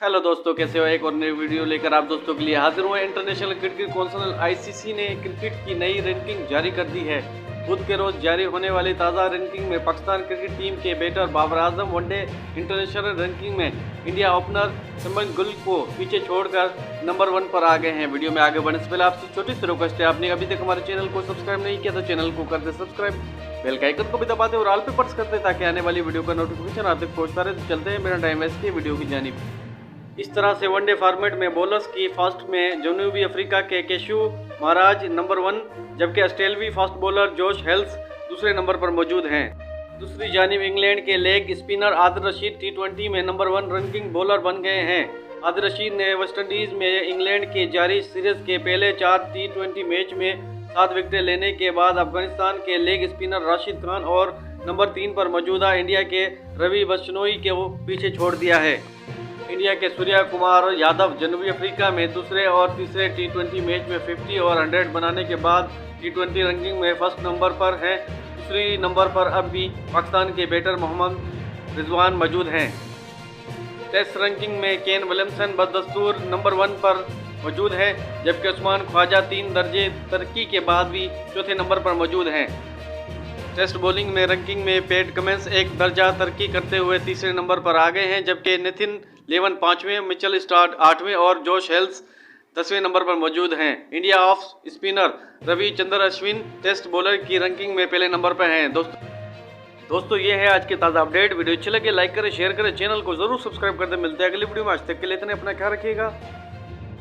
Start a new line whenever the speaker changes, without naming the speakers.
Hello दोस्तों, कैसे हो। एक और नई वीडियो लेकर आप दोस्तों के लिए हाजिर हुए। इंटरनेशनल क्रिकेट काउंसिल आईसीसी ने क्रिकेट की नई रैंकिंग जारी कर दी है। बुध के रोज जारी होने वाली ताज़ा रैंकिंग में पाकिस्तान क्रिकेट टीम के batter Babar Azam one day international ranking में इंडिया ओपनर सिमरन गिल को पीछे छोड़कर नंबर 1 पर आ गए हैं। वीडियो में आगे बढ़ने से पहले आपसे छोटी सी रिक्वेस्ट है, आपने अभी तक हमारे चैनल को सब्सक्राइब नहीं किया तो चैनल को कर दे सब्सक्राइब, बेल का आइकन को भी दबा दे और ऑल पे प्रेस कर दे ताकि आने वाली वीडियो का नोटिफिकेशन आप तक पहुंचता रहे। तो चलते हैं बिना टाइम वेस्ट किए वीडियो की जानिब। इस तरह से वनडे फॉर्मेट में बॉलर्स की फास्ट में जनूबी अफ्रीका के केशु महाराज नंबर 1, जबकि ऑस्ट्रेलवी फास्ट बॉलर जोश हेल्स दूसरे नंबर पर मौजूद हैं। दूसरी जानिब इंग्लैंड के लेग स्पिनर आदिल रशीद टी20 में नंबर 1 रैंकिंग बॉलर बन गए हैं। आदिल रशीद ने वेस्टइंडीज में इंग्लैंड के जारी सीरीज के पहले 4 टी20 मैच में 7 विकेटें लेने के बाद अफगानिस्तान के लेग स्पिनर राशिद खान और नंबर 3 पर मौजूदा इंडिया के रवि बिश्नोई को पीछे छोड़ दिया है। इंडिया के सूर्या कुमार यादव जनूबी अफ्रीका में दूसरे और तीसरे टी20 मैच में 50 और 100 बनाने के बाद टी20 रैंकिंग में फर्स्ट नंबर पर हैं। दूसरी नंबर पर अब भी पाकिस्तान के बैटर मोहम्मद रिजवान मौजूद हैं। टेस्ट रैंकिंग में केन विलियमसन बदस्तूर नंबर 1 पर मौजूद है, जबकि उस्मान ख्वाजा 3 दर्जे तरक्की के बाद भी चौथे नंबर पर मौजूद हैं। टेस्ट बॉलिंग में रैंकिंग में पैट कमिंस 1 दर्जा तरक्की करते हुए तीसरे नंबर पर आ गए हैं, जबकि नितिन लेवन 5वें, मिचेल स्टार्क 8वें और जोश हेल्स 10वें नंबर पर मौजूद हैं। India off spinner Ravichandran Ashwin test bowler की रैंकिंग में पहले नंबर पर हैं। दोस्तों ये है आज के ताज़ा अपडेट। वीडियो अच्छी लगे लाइक करें, शेयर करें, चैनल को जरूर सब्सक्राइब कर दें। मिलते हैं अगली वीडियो में। आज तक के लिए इतना, अपना ख्याल रखिएगा।